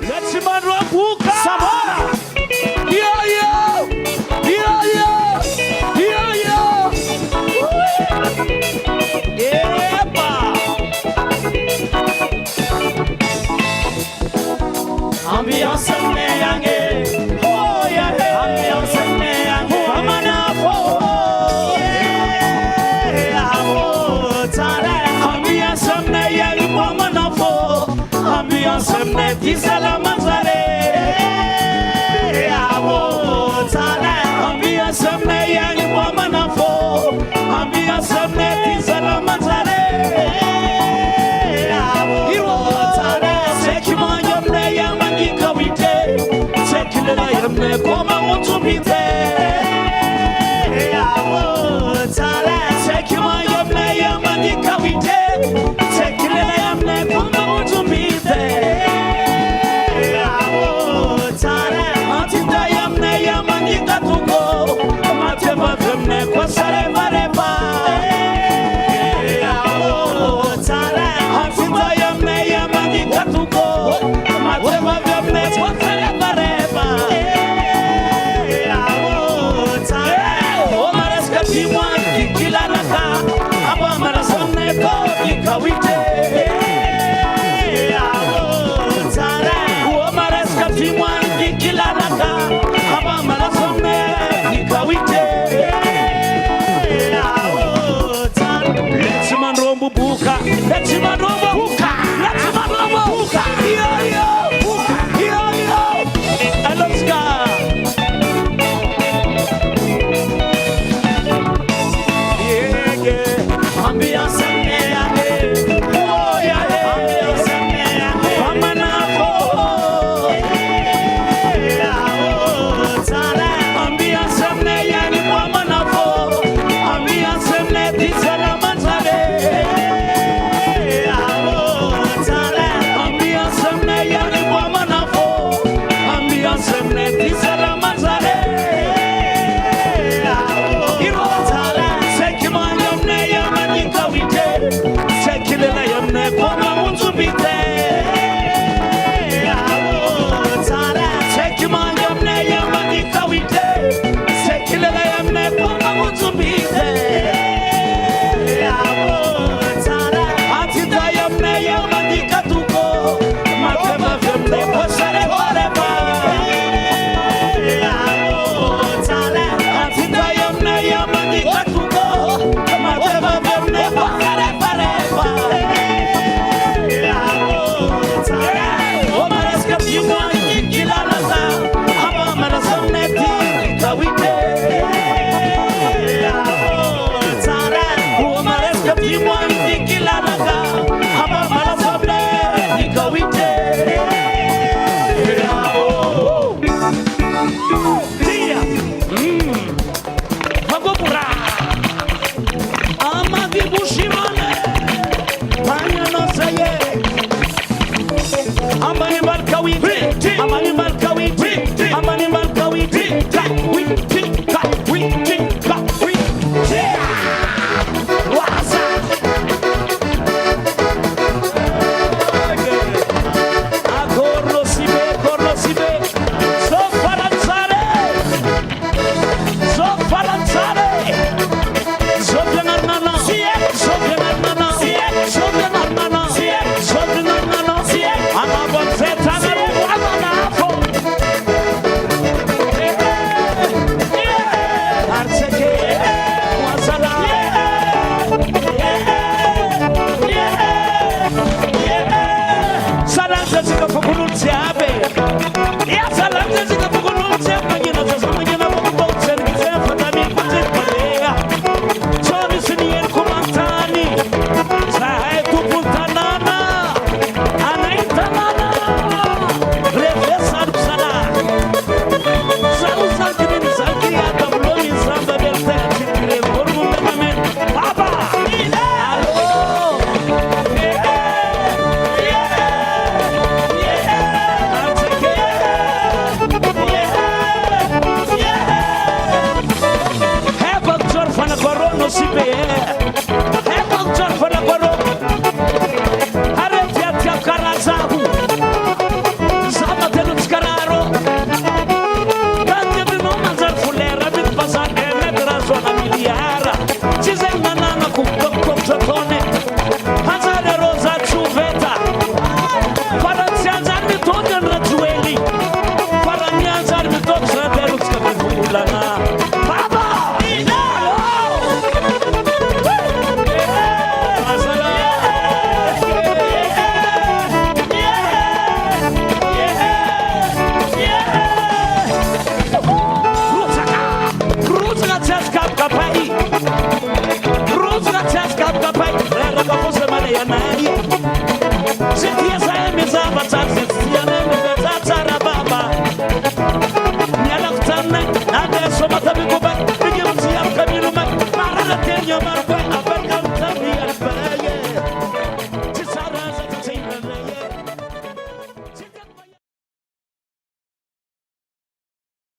Let's man Rabuka. Samora. Yo. Ambiance meyange, oh yeah, ambiance meyange, amana fo, yeah, amo tare, ambiance meyange, amana fo, ambiance meyange, tisala manzare, amo tare, ambiance meyange, amana fo, ambiance meyange, tisala manzare, amo tare, sekima yomne yamangi kawite, sekila yomne koma mutumite, amo tare, sekima yomne yamangi kawite, sekila yomne koma mutumite, amo tare, atinda yomne yamangi katuko, matema yomne kwasare mareba, amo tare, atinda yomne yamangi katuko, matema yomne kwasare mareba, amo tare, o maraska timwa kila naka, aba marasone ko ikawite, amo tare, o maraska timwa kila naka, aba marasone ikawite, amo tare. Let's man rombo buka, let's man rombo buka, let's man rombo buka, yo, Alaska. Yeah, ambiance meyange, oh yeah, ambiance meyange, amana fo, amo tare, ambiance meyange, amana fo, ambiance meyange, tisala manzare, amo tare, ambiance meyange, amana fo, ambiance meyange, tisala manzare, amo tare, sekima yomne yamangi kawite, sekila yomne koma mutumite, amo tare, sekima yomne yamangi kawite, sekila yomne koma mutumite, amo tare, atinda yomne yamangi katuko, matema yomne kwasare mareba, amo tare, atinda yomne yamangi katuko, matema yomne kwasare mareba, amo tare, o maraska timwa kila nasa, aba marasone kawite, amo tare, o maraska timwa kila nasa, aba marasone kawite, Tia, Magopura, Amavibushimane, Panyano Saye, Amanimal Kawite, Amanimal Kawite, Amanimal Kawite, Wasa, Corlo Sibe, so falanzare, Sofianarnana, Amabonzetana, Amanafo, Arseke, Wasala, Saranza si può pronunciare,